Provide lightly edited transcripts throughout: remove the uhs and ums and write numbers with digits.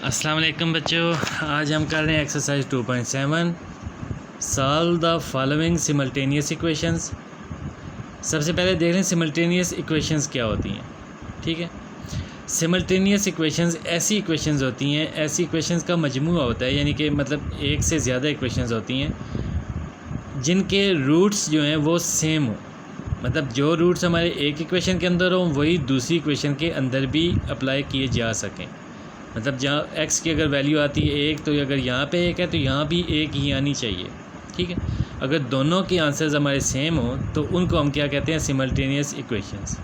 अस्सलाम वालेकुम बच्चों, आज हम कर रहे हैं exercise 2.7 solve the following simultaneous equations. सबसे पहले देख लें सिमल्टेनियस इक्वेशंस क्या होती हैं। ठीक है, सिमल्टेनियस इक्वेशंस ऐसी इक्वेशंस होती हैं, ऐसी इक्वेशंस का मजमूआ होता है, यानी कि मतलब एक से ज़्यादा इक्वेशंस होती हैं जिनके रूट्स जो हैं वो सेम हो। मतलब जो रूट्स हमारे एक इक्वेशन के अंदर हों वही दूसरी इक्वेशन के अंदर भी अप्लाई किए जा सकें। मतलब जहाँ x की अगर वैल्यू आती है 1, तो अगर यहाँ पे 1 है तो यहाँ भी 1 ही आनी चाहिए। ठीक है, अगर दोनों के आंसर्स हमारे सेम हो तो उनको हम क्या कहते हैं, सिमल्टेनियस इक्वेशंस।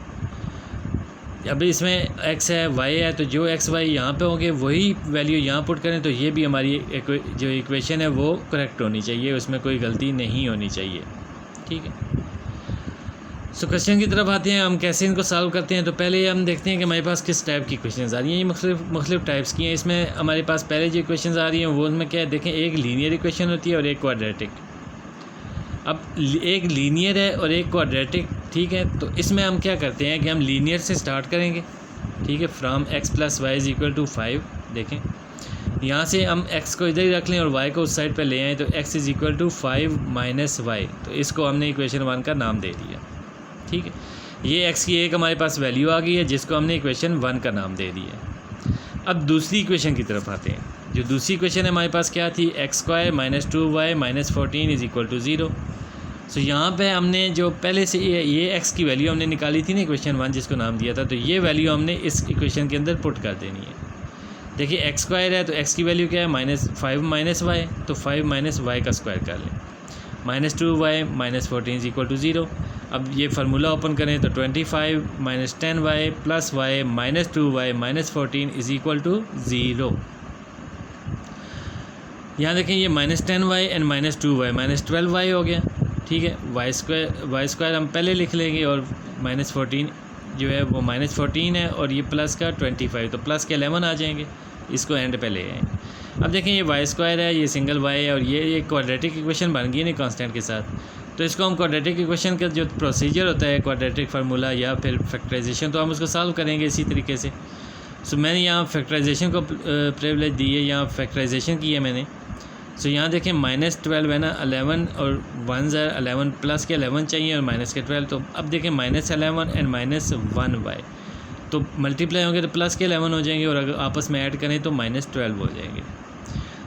अब इसमें x है y है, तो जो x y यहाँ पे होंगे वही वैल्यू यहाँ पुट करें, तो ये भी हमारी जो इक्वेशन है वो करेक्ट होनी चाहिए, उसमें कोई गलती नहीं होनी चाहिए। ठीक है, सो क्वेश्चन की तरफ आते हैं। हम कैसे इनको सॉल्व करते हैं, तो पहले हम देखते हैं कि हमारे पास किस टाइप की क्वेश्चंस आ रही हैं। ये मुख्तलिफ टाइप्स की हैं। इसमें हमारे पास पहले जो क्वेश्चंस आ रही हैं वो उसमें क्या है, देखें, एक लीनियर इक्वेशन होती है और एक क्वाड्रेटिक। अब एक लीनियर है और एक क्वाड्रेटिक। ठीक है, तो इसमें हम क्या करते हैं कि हम लीनियर से स्टार्ट करेंगे। ठीक है, फ्राम x + y = 5। देखें, यहाँ से हम x को इधर ही रख लें और y को उस साइड पर ले आएँ, तो x = 5 - y। तो इसको हमने इक्वेशन 1 का नाम दे दिया। ठीक है, ये x की एक हमारे पास वैल्यू आ गई है जिसको हमने इक्वेशन 1 का नाम दे दिया। अब दूसरी इक्वेशन की तरफ आते हैं। जो दूसरी इक्वेशन है हमारे पास क्या थी, x² - 2y - 14 = 0। सो यहाँ पे हमने जो पहले से ये x की वैल्यू हमने निकाली थी ना इक्वेशन 1 जिसको नाम दिया था, तो ये वैल्यू हमने इस इक्वेशन के अंदर पुट कर देनी है। देखिए x² है तो x की वैल्यू क्या है, -5 - y, तो 5 - y का स्क्वायर कर लें। -2y - 14 = 0। अब ये फार्मूला ओपन करें तो 25 - 10y + y - 2y - 14 = 0। यहाँ देखें, ये -10y एंड -2y -12y हो गया। ठीक है, y² हम पहले लिख लेंगे और -14 जो है वो -14 है और ये प्लस का 25, तो प्लस के 11 आ जाएंगे। इसको एंड पे ले आएंगे। अब देखें, ये y² है, ये सिंगल y है और ये क्वाड्रेटिक इक्वेशन बन गई ना कांस्टेंट के साथ। तो इसको हम क्वाड्रेटिक इक्वेशन का जो प्रोसीजर होता है, क्वाड्रेटिक फार्मूला या फिर फैक्टराइजेशन, तो हम उसको सॉल्व करेंगे इसी तरीके से। सो मैंने यहाँ फैक्टराइजेशन को प्रिविलेज दी है, यहाँ फैक्टराइजेशन की है मैंने। सो यहाँ देखें, -12 है ना, 11 और 1 है 11, प्लस के 11 चाहिए और माइनस के 12। तो अब देखें, -11 एंड -1y, तो मल्टीप्लाई होंगे तो प्लस के 11 हो जाएंगे और अगर आपस में ऐड करें तो -12 हो जाएंगे।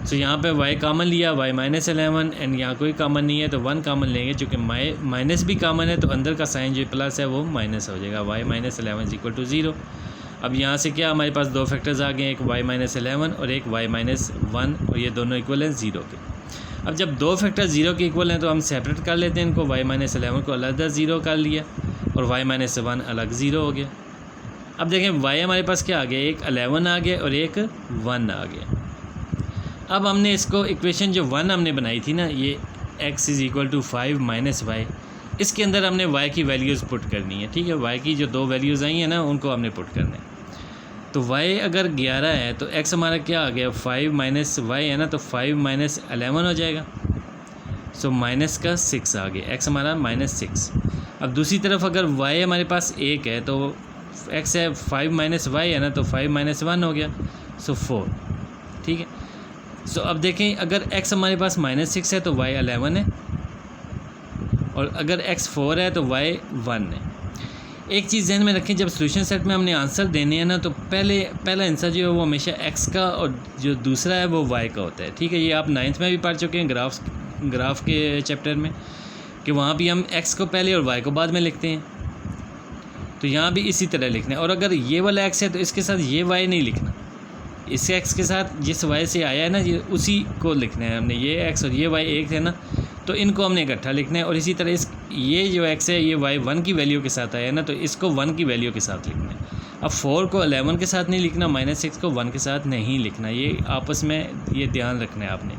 सो यहाँ पे y कॉमन लिया, y -11 एंड यहाँ कोई कॉमन नहीं है तो 1 कॉमन लेंगे। चूँकि माइनस भी कॉमन है तो अंदर का साइन जो प्लस है वो माइनस हो जाएगा, y -11 = 0। अब यहाँ से क्या हमारे पास दो फैक्टर्स आ गए, एक y -11 और एक y -1, और ये दोनों इक्वल हैं 0 के। अब जब दो फैक्टर 0 के इक्वल हैं तो हम सेपरेट कर लेते हैं इनको। y -11 को अलग 0 कर लिया और y -1 अलग 0 हो गया। अब देखें, y हमारे पास क्या आ गया, एक 11 आ गया और एक 1 आ गया। अब हमने इसको इक्वेशन जो 1 हमने बनाई थी ना, ये x = 5 - y, इसके अंदर हमने y की वैल्यूज़ पुट करनी है। ठीक है, y की जो दो वैल्यूज़ आई हैं ना उनको हमने पुट करना है। तो y अगर 11 है तो x हमारा क्या आ गया, 5 - y है ना, तो 5 - 11 हो जाएगा। सो माइनस का 6 आ गया, x हमारा -6। अब दूसरी तरफ अगर y हमारे पास 1 है तो x है 5 - y है ना, तो 5 - 1 हो गया, सो 4। ठीक है, सो अब देखें, अगर x हमारे पास -6 है तो y 11 है और अगर x 4 है तो y 1 है। एक चीज़ ध्यान में रखें, जब सोल्यूशन सेट में हमने आंसर देने हैं ना, तो पहला आंसर जो है वो हमेशा x का और जो दूसरा है वो y का होता है। ठीक है, ये आप 9th में भी पढ़ चुके हैं ग्राफ के चैप्टर में, कि वहाँ भी हम x को पहले और y को बाद में लिखते हैं। तो यहाँ भी इसी तरह लिखना है। और अगर ये वाला x है तो इसके साथ ये y नहीं लिखना, इस x के साथ जिस y से आया है ना ये उसी को लिखना है हमने। ये x और ये y एक है ना, तो इनको हमने इकट्ठा लिखना है। और इसी तरह ये जो x है ये y 1 की वैल्यू के साथ आया है ना, तो इसको 1 की वैल्यू के साथ लिखना है। अब 4 को 11 के साथ नहीं लिखना, -6 को 1 के साथ नहीं लिखना, ये आपस में ये ध्यान रखना है आपने।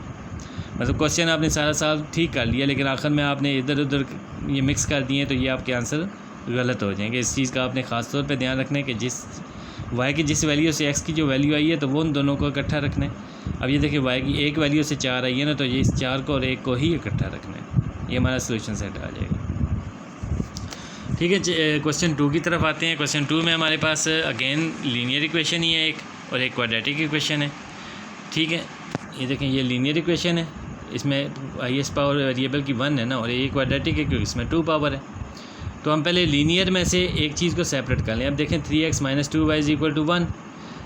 मतलब क्वेश्चन आपने सारा साल ठीक कर लिया लेकिन आखिर में आपने इधर उधर ये मिक्स कर दिए तो ये आपके आंसर गलत हो जाएंगे। इस चीज़ का आपने ख़ास तौर पे ध्यान रखना है कि y की जिस वैल्यू से x की जो वैल्यू आई है तो वो उन दोनों को इकट्ठा रखना है। अब ये देखिए, y की एक वैल्यू से 4 आई है ना, तो ये इस 4 को और 1 को ही इकट्ठा रखना है, ये हमारा सोल्यूशन सेट आ जाएगा। ठीक है, क्वेश्चन 2 की तरफ आते हैं। क्वेश्चन 2 में हमारे पास अगेन लीनियर इक्वेशन ही है एक और एक क्वाड्रेटिक इक्वेशन है। ठीक है, ये देखें ये लीनियर इक्वेशन है, इसमें हाईएस्ट पावर वेरिएबल की 1 है ना, और ये क्वाड्रेटिक है क्योंकि इसमें 2 पावर है। तो हम पहले लीनियर में से एक चीज़ को सेपरेट कर लें। अब देखें 3x - 2y = 1,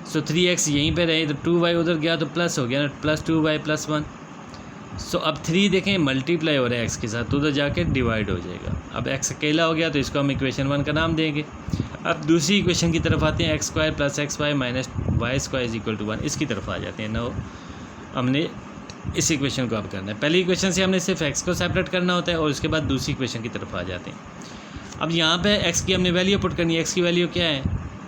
सो 3x यहीं पे रहे तो 2y उधर गया तो प्लस हो गया ना, प्लस 2y + 1। सो अब 3 देखें मल्टीप्लाई हो रहा है x के साथ, तो उधर जाके डिवाइड हो जाएगा। अब x अकेला हो गया तो इसको हम इक्वेशन 1 का नाम देंगे। अब दूसरी इक्वेशन की तरफ आते हैं, x² + xy - y² = 1, इसकी तरफ आ जाते हैं। नो हमने इस इक्वेशन को अब करना है। पहली इक्वेशन से हमने सिर्फ x को सेपरेट करना होता है और उसके बाद दूसरी इक्वेशन की तरफ आ जाते हैं। अब यहाँ पे x की हमने वैल्यू पुट करनी है। x की वैल्यू क्या है,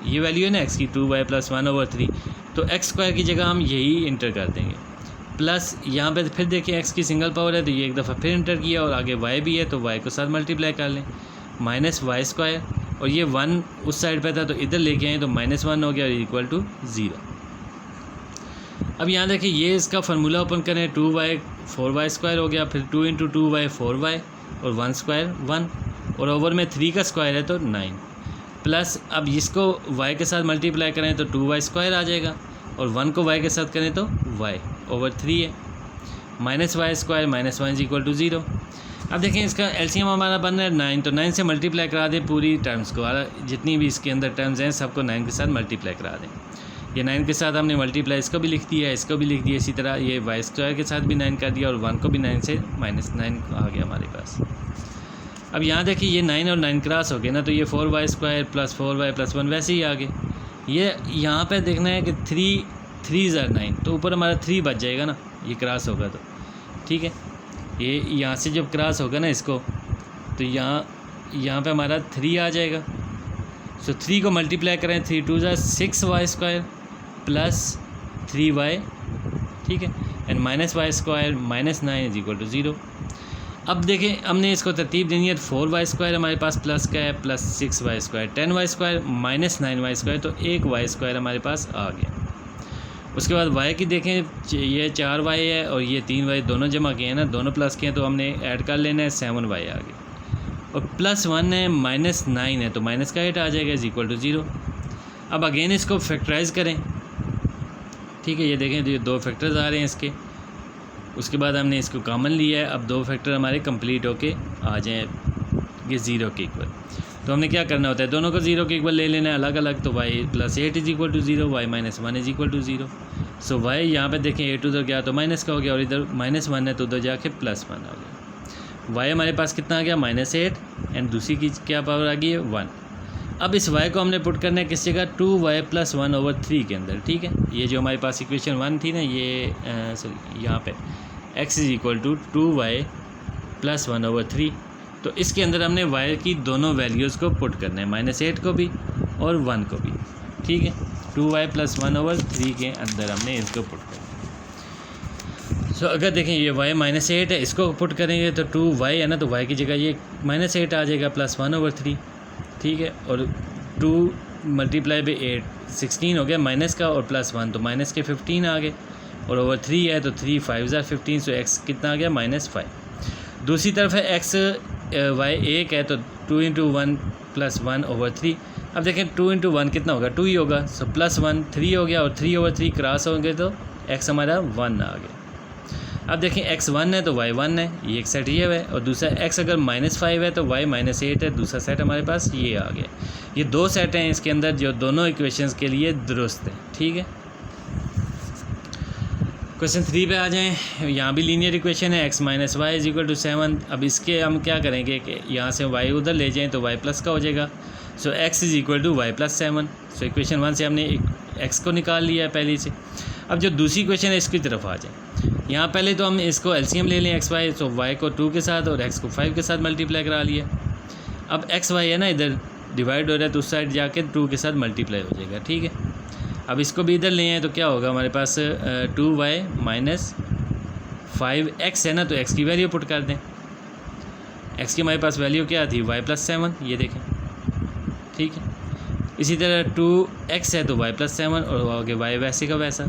ये वैल्यू है ना x की 2y + 1/3, तो x² की जगह हम यही इंटर कर देंगे। प्लस यहाँ पे फिर देखिए x की सिंगल पावर है तो ये एक दफ़ा फिर इंटर किया, और आगे y भी है तो y को साथ मल्टीप्लाई कर लें, -y², और ये 1 उस साइड पे था तो इधर लेके आए तो -1 हो गया और = 0। अब यहाँ देखिए ये इसका फार्मूला ओपन करें, 2y 4y² हो गया, फिर 2 × 2y 4y, और 1² 1, और ओवर में 3 का स्क्वायर है तो 9, प्लस अब इसको y के साथ मल्टीप्लाई करें तो 2y² आ जाएगा, और 1 को y के साथ करें तो y/3 है, -y² - 1 = 0। अब देखें इसका एलसीएम हमारा बन रहा है 9, तो 9 से मल्टीप्लाई करा दें पूरी टर्म्स को, जितनी भी इसके अंदर टर्म्स हैं सबको 9 के साथ मल्टीप्लाई करा दें। ये 9 के साथ हमने मल्टीप्लाई इसको भी लिख दिया, इसको भी लिख दिया, इसी तरह ये y² के साथ भी 9 कर दिया, और 1 को भी 9 से -9 आ गया हमारे पास। अब यहाँ देखिए ये 9 और 9 क्रॉस हो गए ना, तो ये 4y² + 4y + 1 वैसे ही आ गए। ये यहाँ पे देखना है कि 3 × 9, तो ऊपर हमारा 3 बच जाएगा ना, ये क्रॉस होगा तो ठीक है। ये यहाँ से जब क्रॉस होगा ना इसको, तो यहाँ पे हमारा 3 आ जाएगा। सो 3 को मल्टीप्लाई करें, 3 × 2 = 6y² + 3y, ठीक है, एंड -y² - 9 = 0। अब देखें हमने इसको तरतीब देनी है, 4y² हमारे पास प्लस का है, प्लस 6y², 10y² - 9y², तो 1y² हमारे पास आ गया। उसके बाद y की देखें, ये 4y है और ये 3y दोनों जमा किए हैं ना, दोनों प्लस किए हैं तो हमने ऐड कर लेना है, 7y आ गया, और +1 है, -9 है तो माइनस का 8 आ जाएगा, = 0। अब अगेन इसको फैक्टराइज़ करें, ठीक है, ये देखें तो ये 2 फैक्टर्स आ रहे हैं इसके। उसके बाद हमने इसको कॉमन लिया है, अब 2 फैक्टर हमारे कंप्लीट होके आ जाएँ ये 0 के इक्वल। तो हमने क्या करना होता है, दोनों को 0 के इक्वल ले लेना है अलग अलग, तो y + 8 = 0, y - 1 = 0। सो y यहाँ पे देखें 8 उधर गया तो माइनस का हो गया, और इधर -1 है तो उधर जाके +1 आ गया। y हमारे पास कितना आ गया, -8, एंड दूसरी की क्या पावर आ गई है, 1। अब इस y को हमने पुट करना है किस जगह, 2y + 1/3 के अंदर, ठीक है। ये जो हमारे पास इक्वेशन 1 थी ना, ये सॉरी यहाँ पे x = 2y + 1/3, तो इसके अंदर हमने y की दोनों वैल्यूज़ को पुट करना है, -8 को भी और 1 को भी, ठीक है। 2y + 1/3 के अंदर हमने इसको पुट करना है। सो अगर देखें ये y -8 है, इसको पुट करेंगे तो 2y है ना, तो y की जगह ये -8 आ जाएगा, + 1/3, ठीक है, और 2 × 8 16 हो गया माइनस का, और +1 तो माइनस के 15 आ गए, और ओवर 3 है तो 3 × 5 = 15, सो x कितना आ गया, -5। दूसरी तरफ है x y 1 है तो 2 × 1 + 1/3। अब देखें 2 × 1 कितना होगा, 2 ही होगा, सो +1 3 हो गया, और 3/3 क्रॉस होंगे तो x हमारा 1 आ गया। अब देखें x 1 है तो y 1 है, ये एक सेट ये है, और दूसरा x अगर -5 है तो y -8 है, दूसरा सेट हमारे पास ये आ गया। ये 2 सेट हैं इसके अंदर जो दोनों इक्वेशंस के लिए दुरुस्त हैं, ठीक है। क्वेश्चन 3 पे आ जाएं। यहाँ भी लीनियर इक्वेशन है, x - y = 7। अब इसके हम क्या करेंगे कि यहाँ से y उधर ले जाएं तो y प्लस का हो जाएगा, सो x = y + 7। सो इक्वेशन 1 से हमने x को निकाल लिया है पहले से। अब जो दूसरी इक्वेशन है इसकी तरफ आ जाए। यहाँ पहले तो हम इसको एलसीएम ले लें x y, सो y को 2 के साथ और x को 5 के साथ मल्टीप्लाई करा लिया। अब x y है ना इधर डिवाइड हो रहा है तो उस साइड जाके 2 के साथ मल्टीप्लाई हो जाएगा, ठीक है। अब इसको भी इधर ले आए तो क्या होगा हमारे पास, 2y - 5x है ना, तो x की वैल्यू पुट कर दें। x की हमारे पास वैल्यू क्या थी, y + 7, ये देखें, ठीक है। इसी तरह 2x है तो y + 7, और आगे y वैसे का वैसा।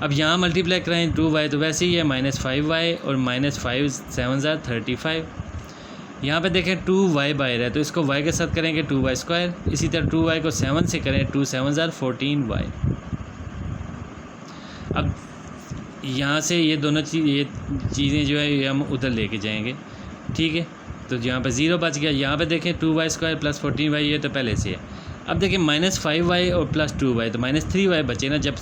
अब यहाँ मल्टीप्लाई कराएं 2y तो वैसे ही है, -5y, और -5 × 7 = 35। यहाँ पे देखें 2y बाहर है तो इसको y के साथ करेंगे 2y²। इसी तरह 2y को 7 से करें, 2 × 7 = 14y। अब यहाँ से ये दोनों चीज़ें जो है ये हम उधर लेके जाएंगे, ठीक है। तो यहाँ पे 0 बच गया। यहाँ पे देखें 2y² प्लस 14y ये तो पहले से है। अब देखिए -5y और प्लस 2y तो -3y बचे ना। जब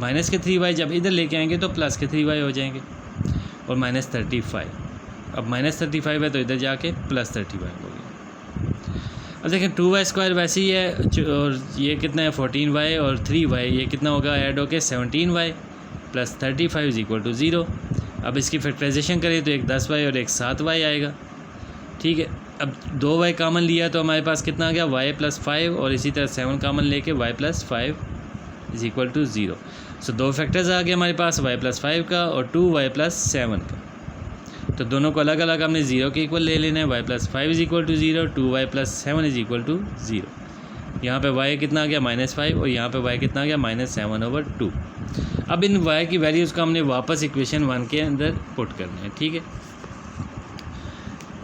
माइनस के 3y जब इधर लेके आएंगे तो प्लस के 3y हो जाएंगे और -35। अब -35 है तो इधर जाके प्लस 35 हो गया। अब देखें 2y² वैसे ही है और ये कितना है 14y और 3y ये कितना होगा ऐड होके 17y प्लस 35 = 0। अब इसकी फैक्टराइजेशन करें तो एक 10y और एक 7y आएगा, ठीक है। अब 2y कॉमन लिया तो हमारे पास कितना आ गया y + 5 और इसी तरह 7 कॉमन लेके y + 5 = 0। सो दो फैक्टर्स आ गए हमारे पास y + 5 का और 2y + 7 का। तो दोनों को अलग अलग हमने 0 के इक्वल ले लेना है। y + 5 = 0, 2y + 7 = 0। यहाँ पे y कितना आ गया -5 और यहाँ पे y कितना आ गया -7/2। अब इन y की वैल्यूज़ को हमने वापस इक्वेशन 1 के अंदर पुट करना है, ठीक है।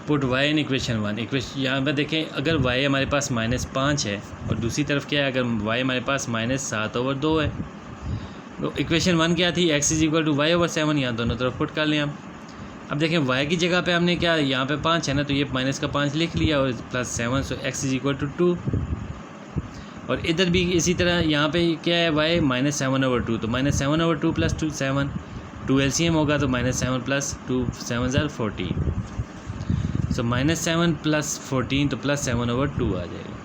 Put y in equation 1। यहाँ पर देखें अगर y हमारे पास -5 है और दूसरी तरफ क्या है अगर y हमारे पास -7/2 है तो इक्वेशन 1 क्या थी x = y/7। यहाँ दोनों तरफ पुट कर लें हम। अब देखें y की जगह पे हमने क्या यहाँ पे 5 है ना तो ये -5 लिख लिया और +7 सो x = 2। और इधर भी इसी तरह यहाँ पे क्या है y -7/2 तो -7/2 + 2 7 2 LCM होगा तो -7 + 2 7 = 14। सो -7 + 14 तो +7/2 आ जाएगा,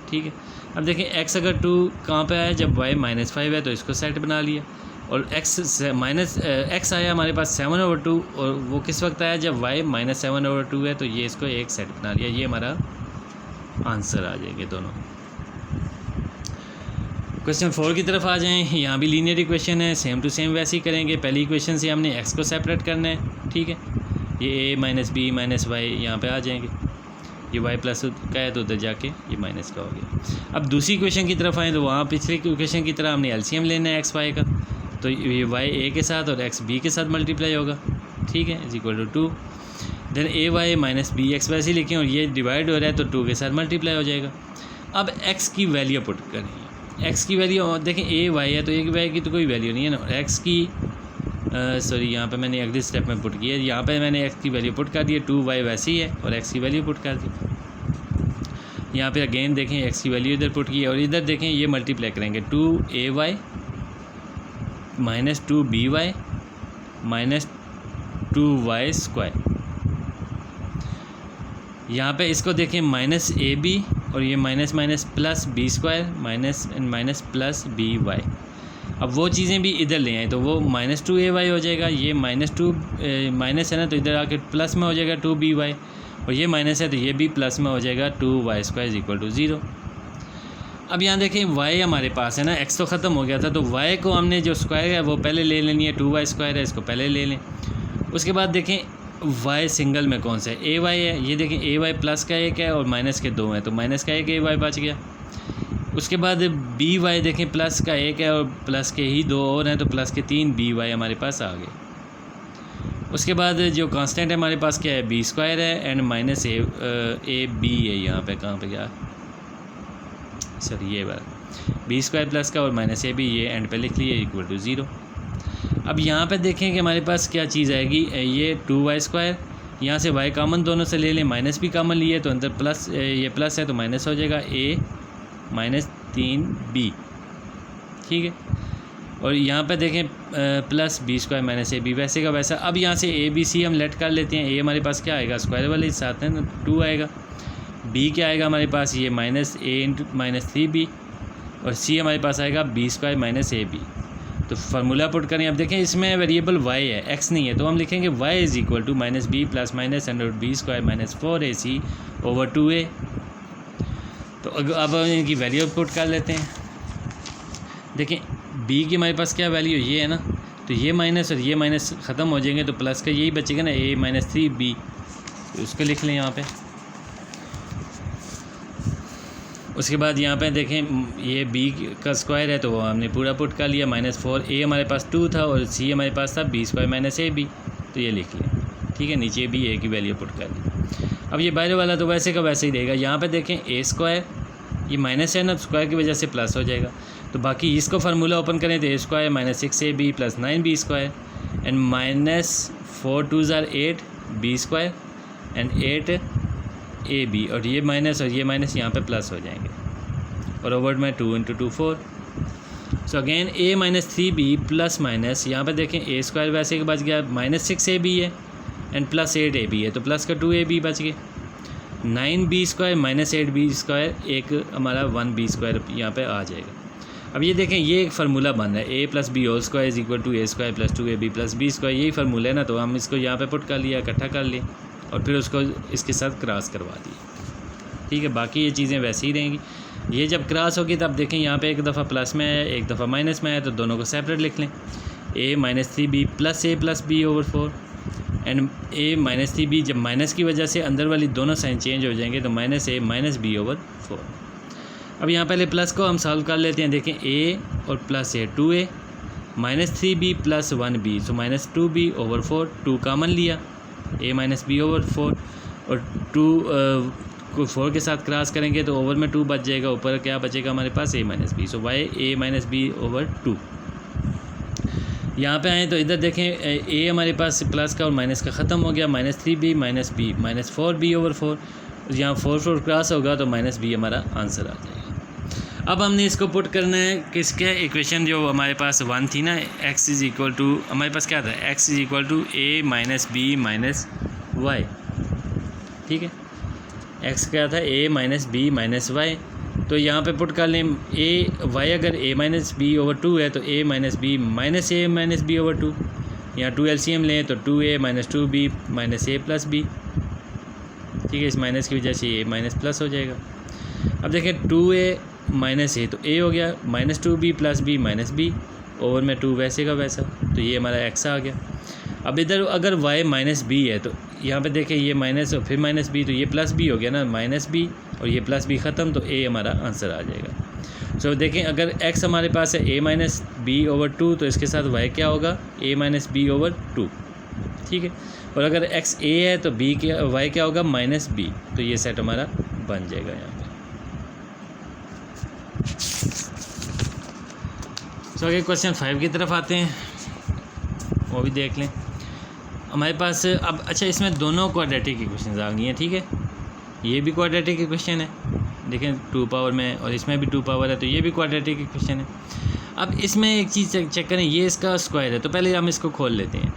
ठीक है। अब देखें x अगर 2 कहाँ पे आया जब y -5 है तो इसको सेट बना लिया और x आया हमारे पास 7/2 और वो किस वक्त आया जब y -7/2 है तो ये इसको एक सेट बना लिया। ये हमारा आंसर आ जाएंगे दोनों। क्वेश्चन 4 की तरफ आ जाएं। यहाँ भी लीनियर इक्वेशन है, सेम टू सेम वैसे ही करेंगे। पहली इक्वेशन से हमने x को सेपरेट करना है, ठीक है। ये a - b - y यहाँ पे आ जाएंगे। ये y प्लस का है तो उधर जाके ये माइनस का हो गया। अब दूसरी इक्वेशन की तरफ आएँ तो वहाँ पिछली इक्वेशन की तरह हमने एलसीएम लेना है x y का। तो ये y a के साथ और x b के साथ मल्टीप्लाई होगा, ठीक है, = 2। देन ay - bx वैसे ही लिखें और ये डिवाइड हो रहा है तो 2 के साथ मल्टीप्लाई हो जाएगा। अब x की वैल्यू पुट करें। x की वैल्यू देखें a y है तो एक y की तो कोई वैल्यू नहीं है ना। x की सॉरी यहाँ पे मैंने अगले स्टेप में पुट किया। यहाँ पे मैंने x की वैल्यू पुट कर दी है, 2y वैसे ही है और x की वैल्यू पुट कर दी। यहाँ पे अगेन देखें x की वैल्यू इधर पुट की है और इधर देखें ये मल्टीप्लाई करेंगे 2ay - 2by - 2y²। यहाँ पे इसको देखें -ab और ये minus plus b² plus by। अब वो चीज़ें भी इधर ले आए तो वो -2ay हो जाएगा। ये माइनस है ना तो इधर आके प्लस में हो जाएगा 2by और ये माइनस है तो ये भी प्लस में हो जाएगा 2y² = 0। अब यहाँ देखें y हमारे पास है ना, x तो ख़त्म हो गया था तो y को हमने जो स्क्वायर है वो पहले ले लेनी है। 2y² है इसको पहले ले लें। उसके बाद देखें y सिंगल में कौन सा है, ay है। ये देखें ay प्लस का एक है और माइनस के 2 हैं तो माइनस का एक ay बच गया। उसके बाद by देखें प्लस का एक है और प्लस के ही 2 और हैं तो प्लस के 3 by हमारे पास आ गए। उसके बाद जो कांस्टेंट है हमारे पास क्या है b² है एंड -ab है। यहाँ पे कहाँ पे गया सॉरी ये बार b² प्लस का और -ab ये एंड पे लिख लिए = 0। अब यहाँ पे देखें कि हमारे पास क्या चीज़ आएगी, ये 2y²। यहाँ से y कॉमन दोनों से ले लें, माइनस भी कॉमन लिए तो अंदर प्लस, ये प्लस है तो माइनस हो जाएगा a - 3b, ठीक है। और यहाँ पे देखें प्लस b² - ab वैसे का वैसा। अब यहाँ से a b c हम लेट कर लेते हैं। a हमारे पास क्या आएगा स्क्वायर वाले साथ है ना 2 आएगा। b क्या आएगा हमारे पास ये -a - 3b और c हमारे पास आएगा b² - ab। तो फार्मूला पुट करें। अब देखें इसमें वेरिएबल y है x नहीं है तो हम लिखेंगे y = -b + -√b² - 4ac/2a। तो अब इनकी वैल्यू पुट कर लेते हैं। देखें b की हमारे पास क्या वैल्यू ये है ना तो ये माइनस और ये माइनस ख़त्म हो जाएंगे तो प्लस का यही बचेगा ना a - 3b तो उसको लिख लें यहाँ पे। उसके बाद यहाँ पे देखें ये b का स्क्वायर है तो वो हमने पूरा पुट कर लिया। -4a हमारे पास 2 था और c हमारे पास था b² - ab तो ये लिख लिया, ठीक है। नीचे भी a की वैल्यू पुट कर ली। अब ये बाहर वाला तो वैसे का वैसे ही रहेगा। यहाँ पे देखें a² ये माइनस है ना स्क्वायर की वजह से प्लस हो जाएगा। तो बाकी इसको फार्मूला ओपन करें तो a square minus 6ab plus 9b square and minus 4 2 ज़ार 8 बी स्क्वायर एंड 8ab और ये माइनस यहाँ पे प्लस हो जाएंगे और ओवर में 2 × 2 4। So again a minus 3b plus minus यहाँ पे देखें ए स्क्वायर वैसे के बच गया माइनस 6ab है एंड प्लस 8ab है तो प्लस का 2ab बच गए 9b square minus 8b square एक हमारा 1b स्क्वायर यहाँ पे आ जाएगा। अब ये देखें ये एक फार्मूला बन रहा है a plus B whole square is equal to A square plus 2ab plus B square, यही फार्मूला है ना। तो हम इसको यहाँ पे पुट कर लिया, इकट्ठा कर लिए और फिर उसको इसके साथ क्रॉस करवा दिए, ठीक है। बाकी ये चीज़ें वैसे ही रहेंगी। ये जब क्रॉस होगी तब देखें यहाँ पे एक दफ़ा प्लस में है एक दफ़ा माइनस में है तो दोनों को सेपरेट लिख लें। a minus 3b plus a plus b over 4 and a minus 3b जब माइनस की वजह से अंदर वाली दोनों साइन चेंज हो जाएंगे तो minus a minus b over 4। अब यहाँ पहले प्लस को हम सॉल्व कर लेते हैं। देखें a और plus a 2a minus 3b plus 1b so minus 2b over 4, 2 कामन लिया a माइनस b ओवर 4 और 2 को 4 के साथ क्रॉस करेंगे तो ओवर में 2 बच जाएगा, ऊपर क्या बचेगा हमारे पास a minus b so y a minus b over 2। यहाँ पे आएँ तो इधर देखें a हमारे पास प्लस का और माइनस का ख़त्म हो गया, minus 3b minus b minus 4b over 4, यहाँ 4 क्रॉस होगा तो माइनस b हमारा आंसर आ जाएगा। अब हमने इसको पुट करना है किसके इक्वेशन जो हमारे पास 1 थी ना, x इज़ इक्वल टू हमारे पास क्या था x is equal to a minus b minus y, ठीक है। x क्या था a minus b minus y, तो यहाँ पे पुट कर लें y अगर a माइनस b ओवर 2 है तो a minus b minus a minus b over 2, यहाँ 2 LCM लें तो 2a minus 2b minus a plus b, ठीक है। इस माइनस की वजह से a माइनस प्लस हो जाएगा। अब देखें 2a माइनस a तो a हो गया minus 2b plus b minus b over में 2 वैसे का वैसा, तो ये हमारा x आ गया। अब इधर अगर y माइनस b है तो यहाँ पे देखें ये माइनस और फिर माइनस b तो ये प्लस b हो गया ना, माइनस b और ये प्लस b ख़त्म तो a हमारा आंसर आ जाएगा। सो देखें अगर x हमारे पास है a माइनस b ओवर 2 तो इसके साथ y क्या होगा a माइनस b ओवर 2, ठीक है। और अगर x a है तो b क्या y क्या होगा माइनस b, तो ये सेट हमारा बन जाएगा यहाँ पर। सो आगे क्वेश्चन 5 की तरफ आते हैं, वो भी देख लें हमारे पास। अब अच्छा इसमें दोनों क्वाड्रेटिक इक्वेशंस आ गई हैं, ठीक है। ये भी क्वाड्रेटिक इक्वेशन है, देखें 2 पावर में और इसमें भी 2 पावर है तो ये भी क्वाड्रेटिक इक्वेशन है। अब इसमें एक चीज़ चेक करें, ये इसका स्क्वायर है तो पहले हम इसको खोल लेते हैं,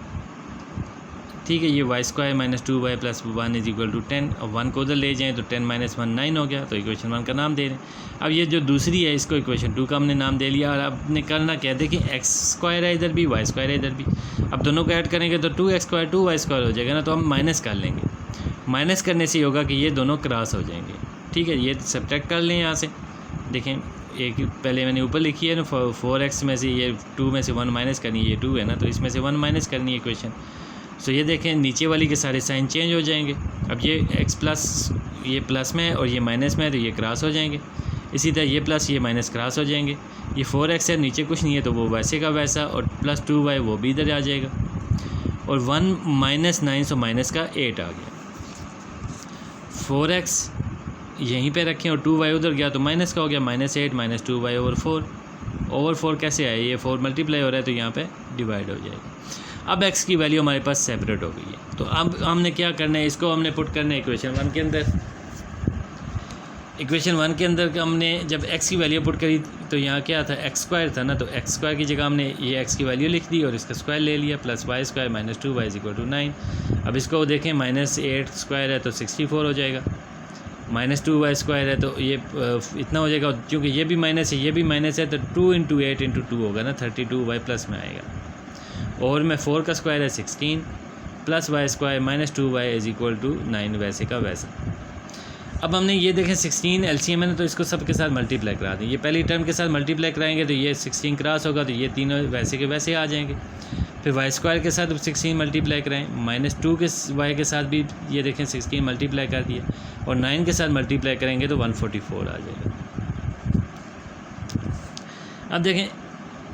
ठीक है। ये Y square minus 2y plus 1 is equal to 10, और 1 को उधर ले जाएँ तो 10 माइनस 1 9 हो गया, तो इक्वेशन 1 का नाम दे रहे हैं। अब ये जो दूसरी है इसको इक्वेशन 2 का हमने नाम दे लिया और अब ने करना क्या है, देखिए एक्स स्क्वायर है इधर भी वाई स्क्वायर है इधर भी, अब दोनों को ऐड करेंगे तो 2x स्क्वायर 2y स्क्वायर हो जाएगा ना, तो हम माइनस कर लेंगे। माइनस करने से होगा कि ये दोनों क्रॉस हो जाएंगे, ठीक है। ये सब्ट्रैक्ट कर लें यहाँ से, देखें एक पहले मैंने ऊपर लिखी है ना 4x में से ये 2 में से 1 माइनस करनी है, ये 2 है ना तो इसमें से 1 माइनस करनी है इक्वेशन। सो ये देखें नीचे वाली के सारे साइन चेंज हो जाएंगे। अब ये x प्लस ये प्लस में है और ये माइनस में है तो ये क्रॉस हो जाएंगे, इसी तरह ये प्लस ये माइनस क्रॉस हो जाएंगे। ये 4x है नीचे कुछ नहीं है तो वो वैसे का वैसा, और प्लस 2y वो भी इधर आ जाएगा, और 1 माइनस 9 सो माइनस का 8 आ गया। 4x यहीं पे रखें और 2y उधर गया तो माइनस का हो गया माइनस 8 माइनस 2y ओवर 4 कैसे आए, ये 4 मल्टीप्लाई हो रहा है तो यहाँ पे डिवाइड हो जाएगा। अब x की वैल्यू हमारे पास सेपरेट हो गई है, तो अब हमने क्या करना है, इसको हमने पुट करना है इक्वेशन 1 के अंदर। इक्वेशन 1 के अंदर हमने जब x की वैल्यू पुट करी तो यहाँ क्या था x स्क्वायर था ना, तो x स्क्वायर की जगह हमने ये x की वैल्यू लिख दी और इसका स्क्वायर ले लिया, plus Y square minus 2y is equal to 9। अब इसको देखें माइनस 8 स्क्वायर है तो 64 हो जाएगा, माइनस 2y स्क्वायर है तो ये इतना हो जाएगा, क्योंकि ये भी माइनस है ये भी माइनस है तो 2 × 8 × 2 होगा ना 32y प्लस में आएगा, और में 4 का स्क्वायर है 16 plus Y square minus 2y is equal to 9 वैसे का वैसा। अब हमने ये देखें 16 LCM है ना तो इसको सब के साथ मल्टीप्लाई करा दें, ये पहली टर्म के साथ मल्टीप्लाई कराएंगे तो ये 16 क्रॉस होगा तो ये तीनों वैसे के वैसे आ जाएंगे। फिर वाई स्क्वायर के साथ 16 मल्टीप्लाई कराएँ, माइनस 2 के y के साथ भी ये देखें 16 मल्टीप्लाई कर दिया, और 9 के साथ मल्टीप्लाई करेंगे तो 144 आ जाएगा। अब देखें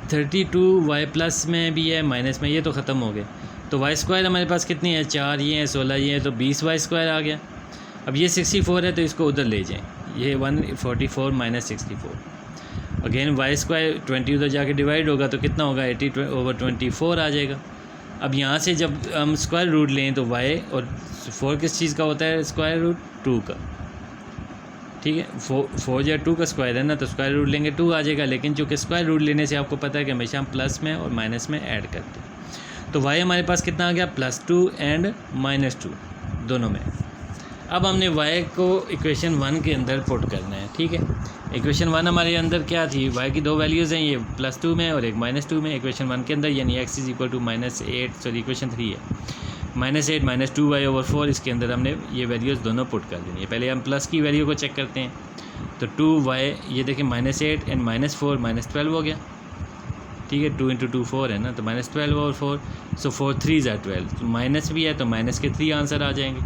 32y प्लस में भी है माइनस में, ये तो ख़त्म हो गए, तो वाई स्क्वायर हमारे पास कितनी है 4, ये है 16, ये है तो 20y स्क्वायर आ गया। अब ये 64 है तो इसको उधर ले जाएं, ये 144 माइनस 64, अगेन वाई स्क्वायर 20 उधर जाके डिवाइड होगा तो कितना होगा 80/24 आ जाएगा। अब यहाँ से जब हम स्क्वायर रूट लें तो वाई और 4 किस चीज़ का होता है स्क्वायर रूट 2 का, ठीक है। 4 जो 2 का स्क्वायर है ना, तो स्क्वायर रूट लेंगे 2 आ जाएगा। लेकिन चूँकि स्क्वायर रूट लेने से आपको पता है कि हमेशा हम प्लस में और माइनस में ऐड करते हैं, तो वाई हमारे पास कितना आ गया +2 एंड -2 दोनों में। अब हमने y को इक्वेशन 1 के अंदर पुट करना है, ठीक है। इक्वेशन 1 हमारे अंदर क्या थी, y की दो वैल्यूज़ हैं, ये +2 में और एक -2 में इक्वेशन 1 के अंदर, यानी x = -8 सॉरी इक्वेशन 3 है, -8 -2y/4 इसके अंदर हमने ये वैल्यूज़ दोनों पुट कर देनी है। पहले हम प्लस की वैल्यू को चेक करते हैं, तो 2y ये देखें -8 एंड -4 -12 हो गया, ठीक है। 2 × 2 4 है ना, तो -12/4, सो 4 3 = 12, तो माइनस भी है तो माइनस के 3 आंसर आ जाएंगे।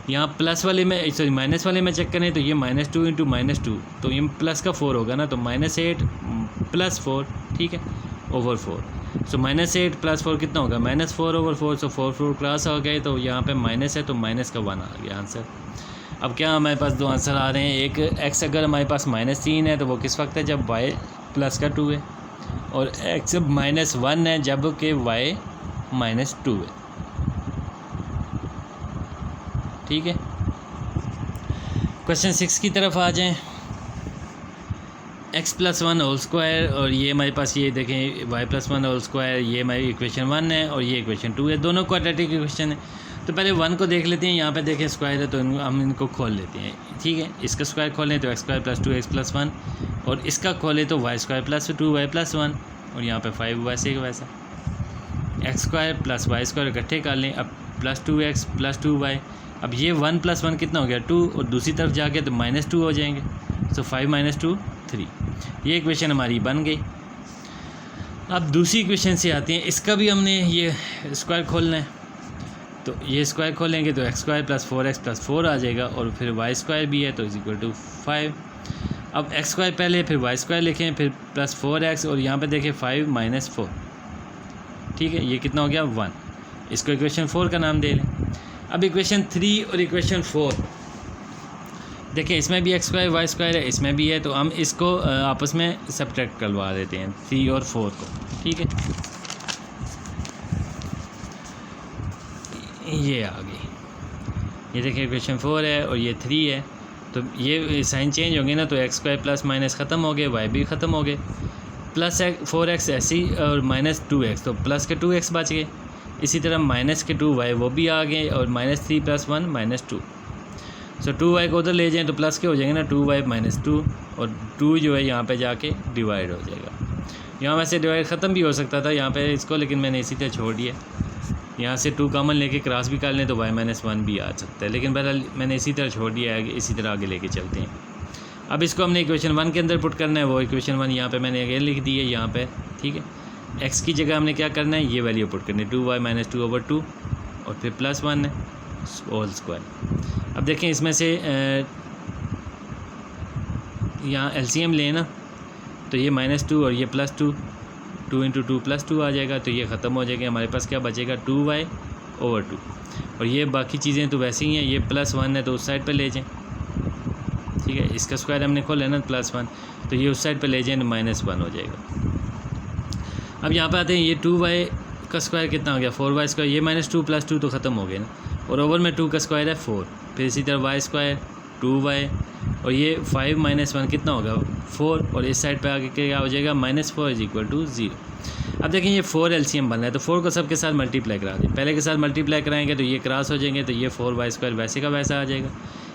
यहाँ प्लस वाले में सॉरी माइनस वाले में चेक करें तो ये -2 × -2, तो ये प्लस का 4 होगा ना, तो -8 + 4, ठीक है, / 4, सो -8 + 4 कितना होगा -4/4, सो 4 क्रॉस हो गए, तो यहाँ पे माइनस है तो माइनस का 1 आ गया आंसर। अब क्या हमारे पास दो आंसर आ रहे हैं, एक x अगर हमारे पास -3 है तो वो किस वक्त है जब y +2 है, और x -1 है जब कि y -2 है, ठीक है। क्वेश्चन 6 की तरफ आ जाएं। x + 1 होल स्क्वायर, और ये हमारे पास ये देखें y + 1 होल स्क्वायर, ये हमारी इक्वेशन 1 है और ये इक्वेशन 2 है, दोनों क्वाड्रेटिक इक्वेशन है। तो पहले 1 को देख लेते हैं, यहाँ पे देखें स्क्वायर है तो हम इनको खोल लेते हैं, ठीक है। इसका स्क्वायर खोलें तो x² + 2x + 1, और इसका खोलें तो y² + 2y + 1, और यहाँ पे 5 वैसे का वैसा, x² + y² इकट्ठे कर लें। अब +2x + 2y, अब ये 1 + 1 कितना हो गया 2, और दूसरी तरफ जाके तो -2 हो जाएंगे, सो 5 - 2 3, ये इक्वेशन हमारी बन गई। अब दूसरी इक्वेशन से आते हैं, इसका भी हमने ये स्क्वायर खोलना है, तो ये स्क्वायर खोलेंगे तो x² + 4x + 4 आ जाएगा, और फिर y² भी है तो = 5। अब x² पहले, फिर y² लिखें, फिर +4x, और यहाँ पे देखें 5 - 4, ठीक है, ये कितना हो गया 1, इसको इक्वेशन 4 का नाम दे लें। अब इक्वेशन 3 और इक्वेशन 4 देखें, इसमें भी x² y² है, इसमें भी है, तो हम इसको आपस में सब्ट्रैक्ट करवा देते हैं 3 और 4 को, ठीक है। ये आ गई, ये देखिए इक्वेशन 4 है और ये 3 है, तो ये साइन चेंज होंगे ना, तो x² + ख़त्म हो गए, y भी ख़त्म हो गए, +4x ऐसी और -2x, तो प्लस के 2x बच गए। इसी तरह माइनस के 2y वो भी आ गए, और -3 + 1 -2, सो 2y को उधर ले जाएं तो प्लस के हो जाएंगे ना, 2y - 2, और 2 जो है यहाँ पे जाके डिवाइड हो जाएगा। यहाँ वैसे डिवाइड ख़त्म भी हो सकता था यहाँ पे इसको, लेकिन मैंने इसी तरह छोड़ दिया। यहाँ से 2 कॉमन लेके क्रॉस भी कर लें तो y - 1 भी आ सकता है, लेकिन बहरहाल मैंने इसी तरह छोड़ दिया है, इसी तरह आगे लेके चलते हैं। अब इसको हमने इक्वेशन 1 के अंदर पुट करना है, वो इक्वेशन 1 यहाँ पे मैंने अगेन लिख दी है यहाँ पे, ठीक है। x की जगह हमने क्या करना है, ये वैल्यू पुट करनी है 2y - 2/2, और फिर +1 है होल स्क्वायर। अब देखें इसमें से यहाँ एलसीएम लें ना, तो ये -2 और ये +2, 2 × 2 + 2 आ जाएगा, तो ये ख़त्म हो जाएगा। हमारे पास क्या बचेगा 2y/2, और ये बाकी चीज़ें तो वैसे ही हैं, ये +1 है तो उस साइड पर ले जाएं, ठीक है। इसका स्क्वायर हमने खोला है ना +1, तो ये उस साइड पर ले जाएं तो -1 हो जाएगा। अब यहाँ पे आते हैं, ये 2y का स्क्वायर कितना हो गया 4y², ये -2 + 2 तो ख़त्म हो गए ना, और ओवर में 2 का स्क्वायर है 4, फिर इसी तरह y², 2y, और ये 5 - 1 कितना होगा 4, और इस साइड पे आगे क्या हो जाएगा -4 = 0। अब देखें ये 4 एलसीएम बन रहा है, तो 4 को सबके साथ मल्टीप्लाई करा दें, पहले के साथ मल्टीप्लाई कराएंगे तो ये क्रॉस हो जाएंगे, तो ये 4y² वैसे का वैसा आ जाएगा।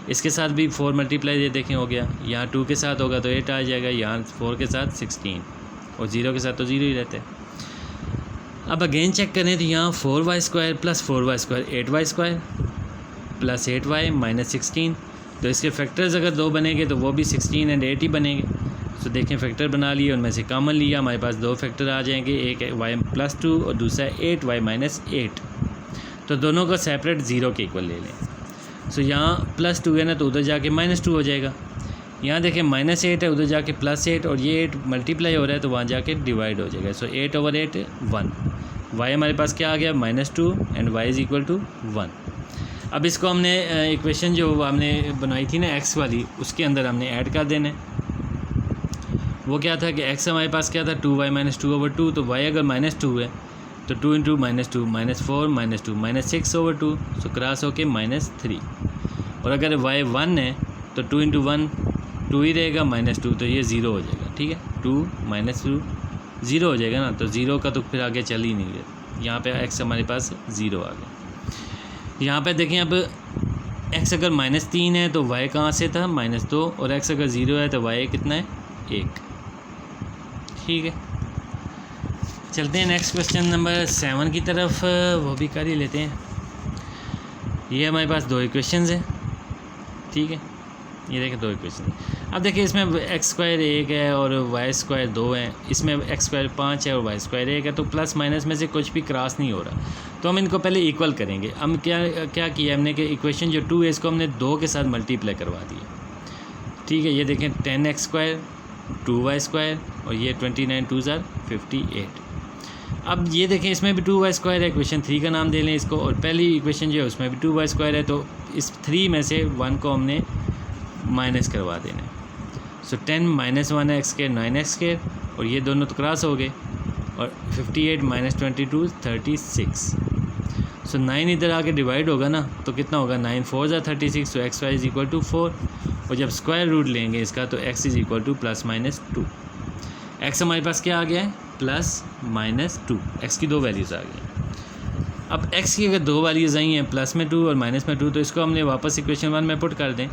इसके साथ भी 4 मल्टीप्लाई ये देखें हो गया, यहाँ 2 के साथ होगा तो 8 आ जाएगा, यहाँ 4 के साथ 16, और 0 के साथ तो 0 ही रहता है। अब अगेन चेक करें तो यहाँ 4y² + 4y² 8y² + 8y - 16, तो इसके फैक्टर्स अगर 2 बनेंगे तो वो भी 16 और 8 ही बनेंगे। तो देखें फैक्टर बना लिए, उनमें से कॉमन लिया, हमारे पास 2 फैक्टर आ जाएंगे, एक y + 2 और दूसरा 8y - 8, तो दोनों को सेपरेट 0 के इक्वल ले लें। सो यहाँ +2 है ना, तो उधर जाके -2 हो जाएगा। यहाँ देखें -8 है, उधर जाके +8, और ये 8 मल्टीप्लाई हो रहा है तो वहाँ जाके डिवाइड हो जाएगा। सो 8/8 1, y हमारे पास क्या आ गया -2 एंड y = 1। अब इसको हमने इक्वेशन जो हमने बनाई थी ना x वाली, उसके अंदर हमने ऐड कर देना है। वो क्या था कि x हमारे पास क्या था 2y माइनस 2/2, तो y अगर -2 है तो 2 इंटू -2 -4 -2 -6/2, सो क्रॉस होके -3। और अगर y 1 है तो 2 इंटू 1 2 ही रहेगा, -2 तो ये 0 हो जाएगा। ठीक है, 2 -2 0 हो जाएगा ना, तो 0 का तो फिर आगे चल ही नहीं गया। यहाँ पे x हमारे पास 0 आ गया। यहाँ पे देखें अब x अगर -3 है तो y कहाँ से था -2, और x अगर 0 है तो y कितना है 1। ठीक है, चलते हैं नेक्स्ट क्वेश्चन नंबर 7 की तरफ, वो भी कर ही लेते हैं। ये हमारे पास 2 इक्वेशंस हैं। ठीक है, ये देखें 2 इक्वेशन। अब देखिए इसमें x² 1 है और y² 2 है, इसमें x² 5 है और y² 1 है, तो प्लस माइनस में से कुछ भी क्रॉस नहीं हो रहा, तो हम इनको पहले इक्वल करेंगे। हम क्या किया हमने कि इक्वेशन जो 2 है इसको हमने 2 के साथ मल्टीप्लाई करवा दिया। ठीक है, ये देखें 10x² 2y² और ये 29 2 ज़ार 58। अब ये देखें इसमें भी 2y² है, इक्वेशन 3 का नाम दे लें इसको, और पहली इक्वेशन जो है उसमें भी 2y² है, तो इस 3 में से 1 को हमने माइनस करवा देना। सो 10 - 1x² 9x², और ये दोनों तो क्रॉस हो गए, और 58 - 22 36। सो 9 इधर आके डिवाइड होगा ना, तो कितना होगा 9 4 ज़ार 36, तो xy इज़ इक्वल टू 4, और जब स्क्वायर रूट लेंगे इसका तो x is equal to +-2। x हमारे पास क्या आ गया है +-2, x की 2 वैल्यूज़ आ गई। अब x की अगर 2 वैल्यूज़ आई हैं प्लस में 2 और माइनस में 2, तो इसको हमने वापस इक्वेशन 1 में पुट कर दें।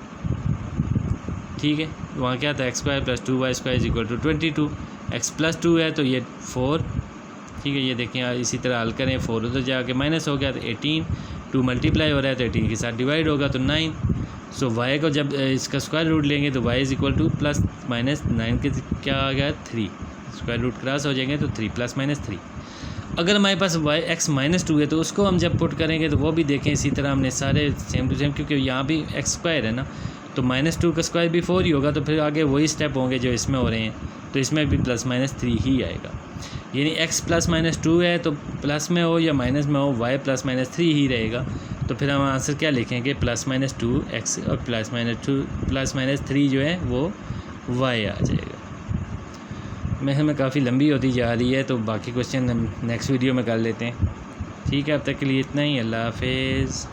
ठीक है, वहाँ क्या था x² + 2y² is equal to 22, x +2 है तो ये 4। ठीक है, ये देखें यार, इसी तरह हल करें, 4 उधर जाके माइनस हो गया तो 18, 2 मल्टीप्लाई हो रहा है तो 18 के साथ डिवाइड होगा तो 9। सो y को जब इसका स्क्वायर रूट लेंगे तो y इज़ इक्वल टू +-9 के क्या आ गया 3, स्क्वायर रूट क्रॉस हो जाएंगे तो 3 +-3। अगर हमारे पास x -2 है तो उसको हम जब पुट करेंगे तो वो भी देखें इसी तरह हमने सारे सेम टू सेम, क्योंकि यहाँ भी x² है ना, तो -2 का स्क्वायर भी 4 ही होगा, तो फिर आगे वही स्टेप होंगे जो इसमें हो रहे हैं, तो इसमें भी +-3 ही आएगा। यानी x +-2 है तो प्लस में हो या माइनस में हो y +-3 ही रहेगा। तो फिर हम आंसर क्या लिखेंगे +-2x और +-3 जो है वो y आ जाएगा। मैं हमें काफ़ी लंबी होती जा रही है, तो बाकी क्वेश्चन हम नेक्स्ट वीडियो में कर लेते हैं। ठीक है, अब तक के लिए इतना ही। अल्लाह हाफिज़।